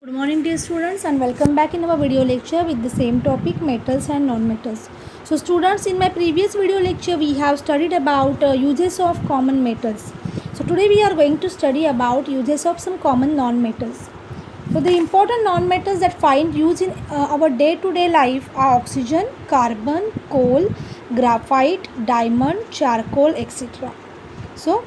Good morning dear students, and welcome back in our video lecture with the same topic, metals and non-metals. So students, in my previous video lecture we have studied about uses of common metals. So today we are going to study about uses of some common non-metals. So the important non-metals that find use in our day-to-day life are oxygen, carbon, coal, graphite, diamond, charcoal, etc. So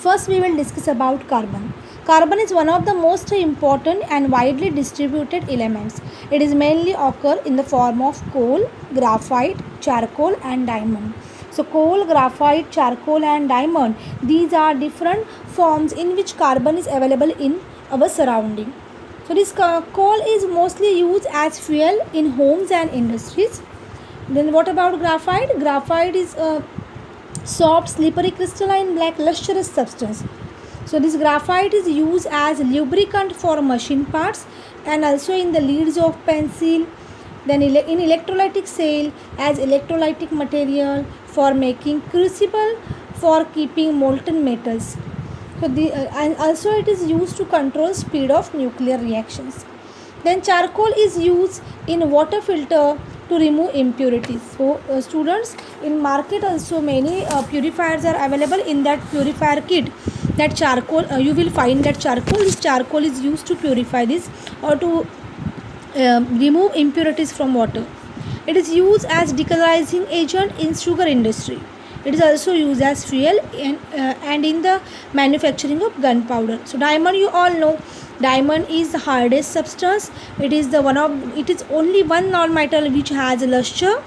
first we will discuss about carbon. Carbon is one of the most important and widely distributed elements. It is mainly occur in the form of coal, graphite, charcoal and diamond. So coal, graphite, charcoal and diamond, these are different forms in which carbon is available in our surrounding. So this coal is mostly used as fuel in homes and industries. Then what about graphite? Graphite is a soft, slippery, crystalline, black, lustrous substance. So this graphite is used as lubricant for machine parts and also in the leads of pencil. Then in electrolytic cell as electrolytic material for making crucible for keeping molten metals. So and also it is used to control speed of nuclear reactions. Then charcoal is used in water filter to remove impurities. So students, in market also many purifiers are available. In that purifier kit, that charcoal you will find that charcoal is used to purify this or to remove impurities from water. It is used as decolorizing agent in sugar industry. It is also used as fuel and in the manufacturing of gunpowder. So diamond, you all know, diamond is the hardest substance. It is only one non-metal which has a luster,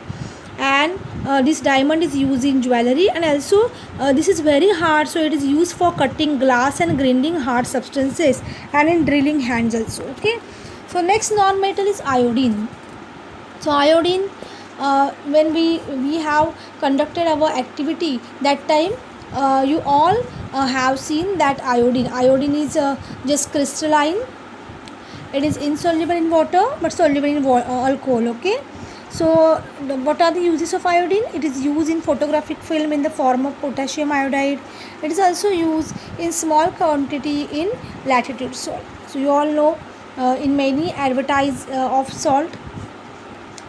and this diamond is used in jewelry, and also this is very hard, so it is used for cutting glass and grinding hard substances and in drilling hands also. Okay, so next non-metal is iodine. So iodine, when we have conducted our activity, that time you all have seen that iodine is just crystalline. It is insoluble in water but soluble in alcohol. Okay, so what are the uses of iodine? It is used in photographic film in the form of potassium iodide. It is also used in small quantity in latitude salt. So you all know, in many advertise of salt,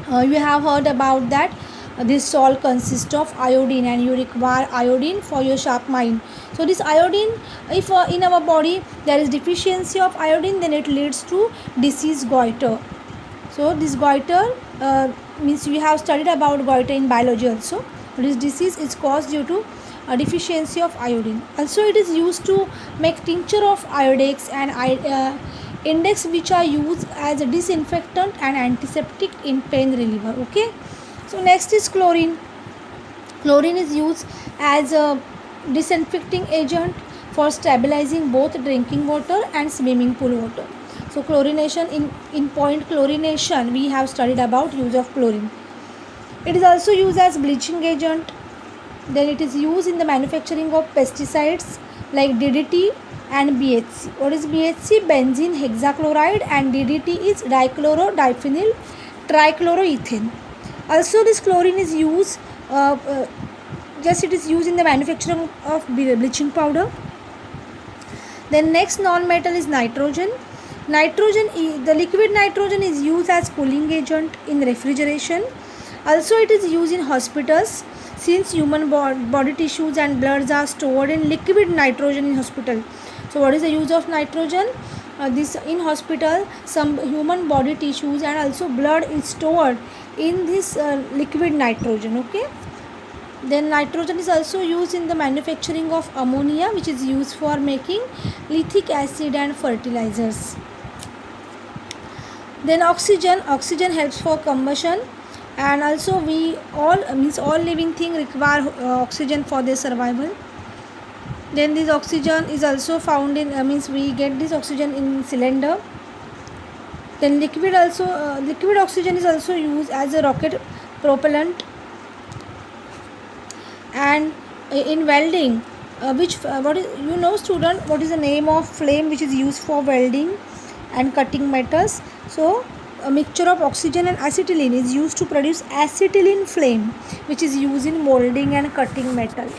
you have heard about that this salt consists of iodine and you require iodine for your sharp mind. So this iodine, if in our body there is deficiency of iodine, then it leads to disease goiter. So this goiter means we have studied about goiter in biology also. This disease is caused due to a deficiency of iodine. Also it is used to make tincture of iodex and index, which are used as a disinfectant and antiseptic in pain reliever. Okay, so next is chlorine. Chlorine is used as a disinfecting agent for stabilizing both drinking water and swimming pool water. So chlorination, in point chlorination we have studied about use of chlorine. It is also used as bleaching agent. Then it is used in the manufacturing of pesticides like DDT and BHC. What is BHC? Benzene hexachloride, and DDT is dichloro-diphenyl trichloroethane. Also this chlorine is used it is used in the manufacturing of bleaching powder. Then next non-metal is nitrogen. The liquid nitrogen is used as cooling agent in refrigeration. Also it is used in hospitals, since human body tissues and bloods are stored in liquid nitrogen in hospital. So what is the use of nitrogen? This in hospital, some human body tissues and also blood is stored in this liquid nitrogen. Okay, then nitrogen is also used in the manufacturing of ammonia, which is used for making lithic acid and fertilizers. Then oxygen helps for combustion, and also all living things require oxygen for their survival. Then this oxygen is also found in we get this oxygen in cylinder. Then liquid oxygen is also used as a rocket propellant, and in welding, what is, you know student, what is the name of flame which is used for welding and cutting metals? So a mixture of oxygen and acetylene is used to produce acetylene flame, which is used in molding and cutting metal.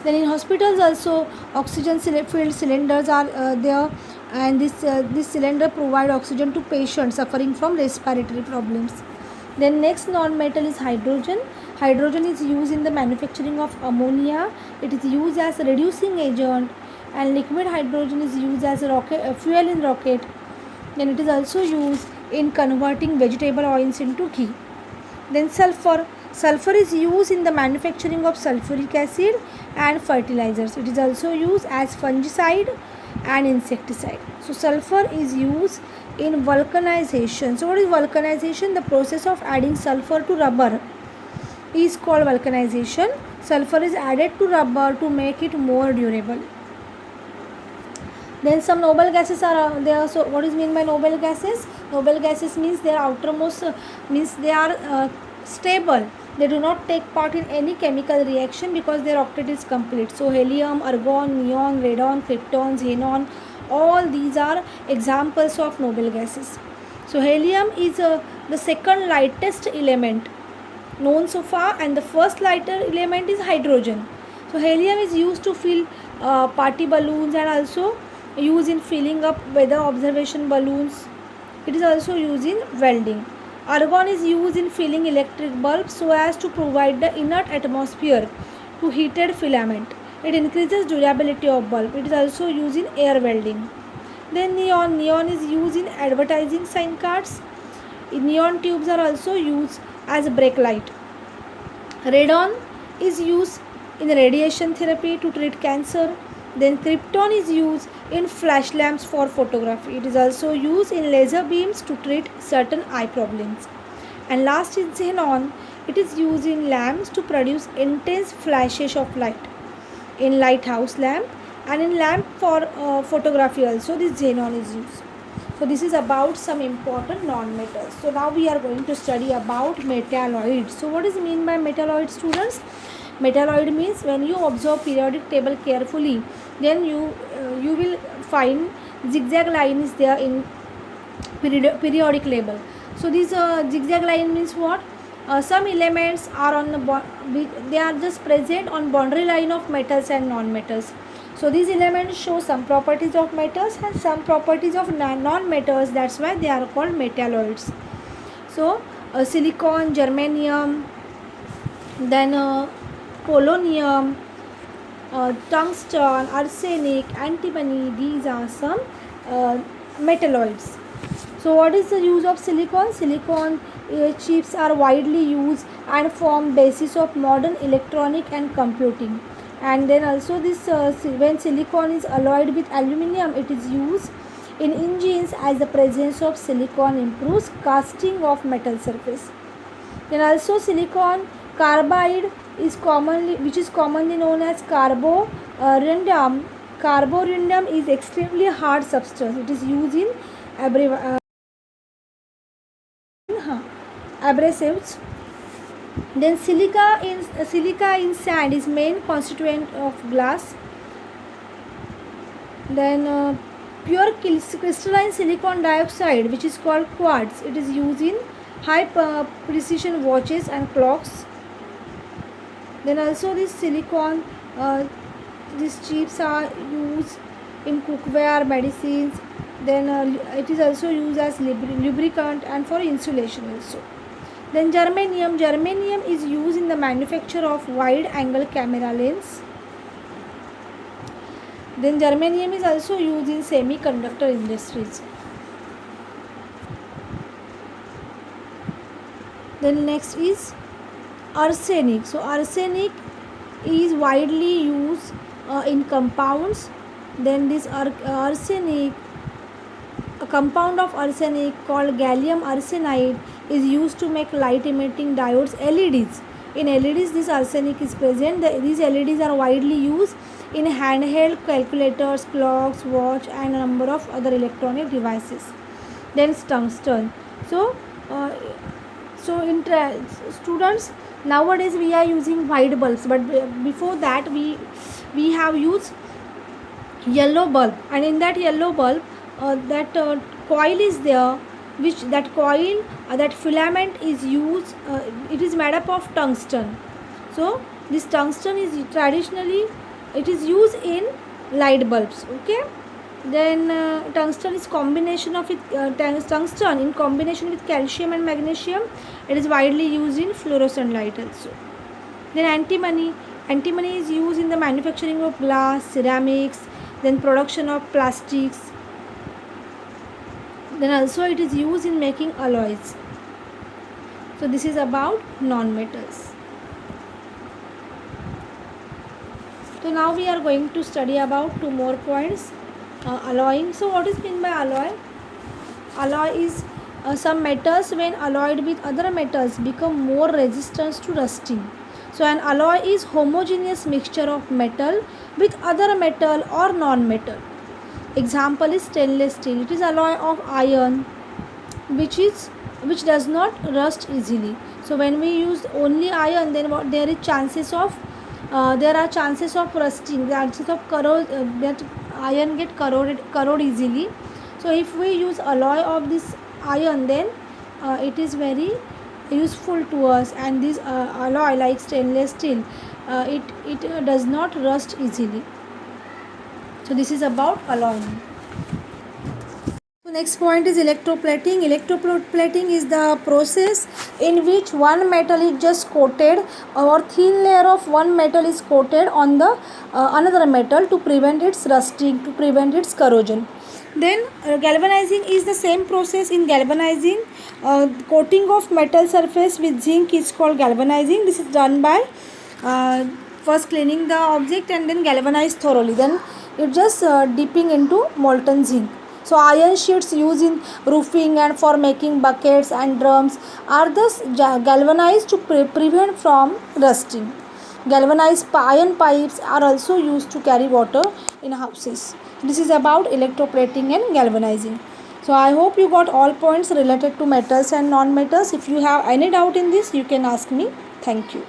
Then in hospitals also oxygen filled cylinders are there, and this cylinder provide oxygen to patients suffering from respiratory problems. Then next non-metal is hydrogen. Hydrogen is used in the manufacturing of ammonia. It is used as a reducing agent, and liquid hydrogen is used as a fuel in rocket. Then it is also used in converting vegetable oils into ghee. Then sulfur. Sulfur is used in the manufacturing of sulfuric acid and fertilizers. It is also used as fungicide and insecticide. So sulfur is used in vulcanization. So what is vulcanization? The process of adding sulfur to rubber is called vulcanization. Sulfur is added to rubber to make it more durable. Then some noble gases are there. So what is mean by noble gases? Noble gases means they are outermost, means they are stable. They do not take part in any chemical reaction because their octet is complete. So helium, argon, neon, radon, krypton, xenon, all these are examples of noble gases. So helium is the second lightest element known so far, and the first lighter element is hydrogen. So helium is used to fill party balloons, and also used in filling up weather observation balloons. It is also used in welding. Argon is used in filling electric bulbs so as to provide the inert atmosphere to heated filament. It increases durability of bulb. It is also used in air welding. Then neon. Neon is used in advertising sign cards. Neon tubes are also used as brake light. Radon is used in radiation therapy to treat cancer. Then krypton is used in flash lamps for photography. It is also used in laser beams to treat certain eye problems. And last is xenon. It is used in lamps to produce intense flashes of light. In lighthouse lamp and in lamp for photography also this xenon is used. So this is about some important non-metals. So now we are going to study about metalloids. So what is mean by metalloid, students? Metalloid means when you observe periodic table carefully, then you will find zigzag line is there in periodic table. So this zigzag line means what? Some elements are on they are just present on boundary line of metals and non-metals. So these elements show some properties of metals and some properties of non-metals. That's why they are called metalloids. So silicon, germanium, then polonium, tungsten, arsenic, antimony, these are some metalloids. So what is the use of silicon? Silicon chips are widely used and form basis of modern electronic and computing. And then also this when silicon is alloyed with aluminum, it is used in engines as the presence of silicon improves casting of metal surface. Then also silicon carbide is which is commonly known as carborundum. Carborundum is extremely hard substance. It is used in abrasives. Then silica in sand is main constituent of glass. Then pure crystalline silicon dioxide, which is called quartz, it is used in high precision watches and clocks. Then also this silicon, these chips are used in cookware, medicines. Then it is also used as lubricant and for insulation also. Then germanium is used in the manufacture of wide angle camera lens. Then germanium is also used in semiconductor industries. Then next is arsenic. So arsenic is widely used in compounds. Then this arsenic, a compound of arsenic called gallium arsenide is used to make light emitting diodes, LEDs. In LEDs this arsenic is present. These LEDs are widely used in handheld calculators, clocks, watch and a number of other electronic devices. Then tungsten. So students, nowadays we are using white bulbs, but before that we have used yellow bulb, and in that yellow bulb that coil is there, which that coil that filament is used, it is made up of tungsten. So this tungsten is traditionally it is used in light bulbs. Okay. Then tungsten is combination of it, tungsten in combination with calcium and magnesium. It is widely used in fluorescent light also. Then antimony. Antimony is used in the manufacturing of glass, ceramics, then production of plastics. Then also it is used in making alloys. So this is about non-metals. So now we are going to study about two more points. Alloying. So what is meant by alloy? Alloy is some metals when alloyed with other metals become more resistant to rusting. So an alloy is homogeneous mixture of metal with other metal or non-metal. Example is stainless steel. It is alloy of iron which does not rust easily. So when we use only iron, then there are chances of rusting, chances of that iron get corrode easily. So if we use alloy of this iron, then it is very useful to us, and this alloy like stainless steel, it does not rust easily. So this is about alloying. So next point is electroplating. Electroplating is the process in which one metal is just coated, or thin layer of one metal is coated on the another metal to prevent its rusting, to prevent its corrosion. Then galvanizing is the same process. In galvanizing, coating of metal surface with zinc is called galvanizing. This is done by first cleaning the object and then galvanize thoroughly. Then it just dipping into molten zinc. So iron sheets used in roofing and for making buckets and drums are thus galvanized to prevent from rusting. Galvanized iron pipes are also used to carry water in houses. This is about electroplating and galvanizing. So I hope you got all points related to metals and non-metals. If you have any doubt in this, you can ask me. Thank you.